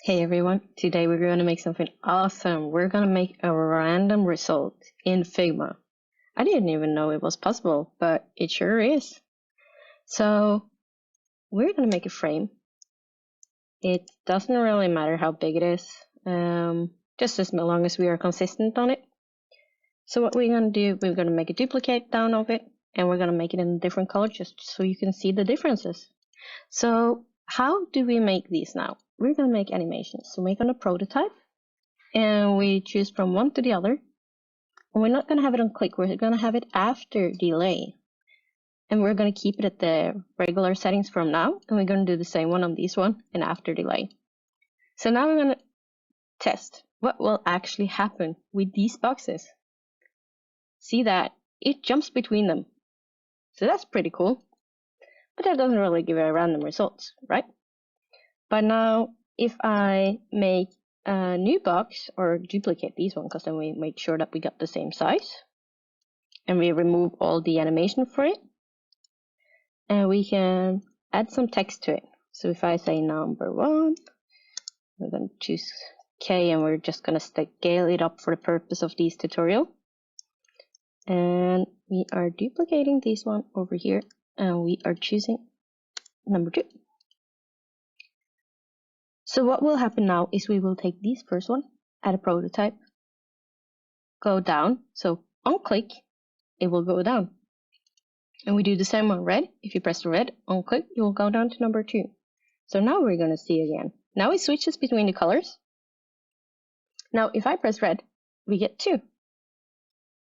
Hey everyone, today we're going to make something awesome. We're going to make a random result in Figma. I didn't even know it was possible, but it sure is. So we're going to make a frame. It doesn't really matter how big it is, just as long as we are consistent on it. So what we're going to do, we're going to make a duplicate down of it, and we're going to make it in a different color just so you can see the differences. So how do we make these now? We're going to make animations. So we're going to prototype, and we choose from one to the other. And we're not going to have it on click, we're going to have it after delay. And we're going to keep it at the regular settings from now, and we're going to do the same one on this one and after delay. So now we're going to test what will actually happen with these boxes. See that? It jumps between them. So that's pretty cool. But that doesn't really give a random results, right? But now, if I make a new box or duplicate these one, because then we make sure that we got the same size, and we remove all the animation for it, and we can add some text to it. So if I say number 1, we're going to choose K, and we're just going to scale it up for the purpose of this tutorial. And we are duplicating this one over here, and we are choosing number 2. So what will happen now is we will take this first one, add a prototype, go down. So on click, it will go down. And we do the same on red. If you press red, on click, you will go down to number 2. So now we're going to see again. Now it switches between the colors. Now if I press red, we get 2.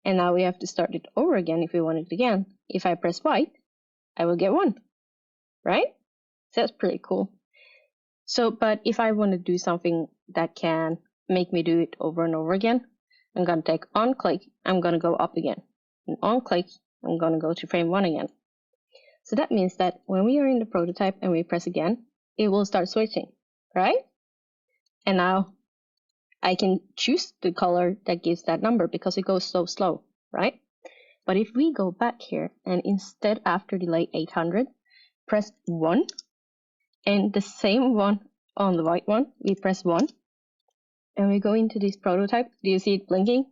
And now we have to start it over again if we want it again. If I press white, I will get 1. Right? So that's pretty cool. So, but if I want to do something that can make me do it over and over again, I'm going to take on click, I'm going to go up again. And on click, I'm going to go to frame 1 again. So that means that when we are in the prototype and we press again, it will start switching, right? And now I can choose the color that gives that number because it goes so slow, right? But if we go back here and instead after delay 800, press 1, and the same one on the white one, we press 1, and we go into this prototype. Do you see it blinking?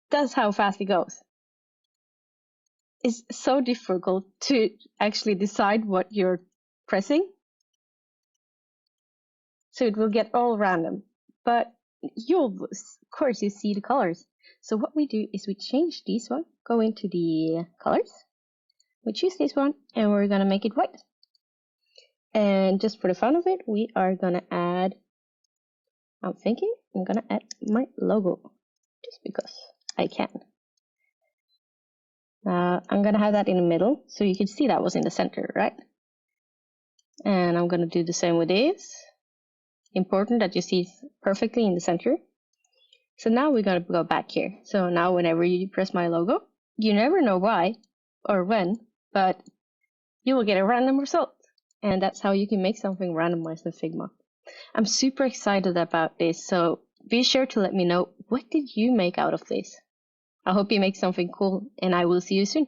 That's how fast it goes. It's so difficult to actually decide what you're pressing. So it will get all random. But of course, you see the colors. So what we do is we change this one, go into the colors, we choose this one, and we're going to make it white. And just for the fun of it, we are going to add, I'm going to add my logo, just because I can. I'm going to have that in the middle, so you can see that was in the center, right? And I'm going to do the same with this. Important that you see it perfectly in the center. So now we're going to go back here. So now whenever you press my logo, you never know why or when, but you will get a random result. And that's how you can make something randomized in Figma. I'm super excited about this, so be sure to let me know, what did you make out of this? I hope you make something cool, and I will see you soon.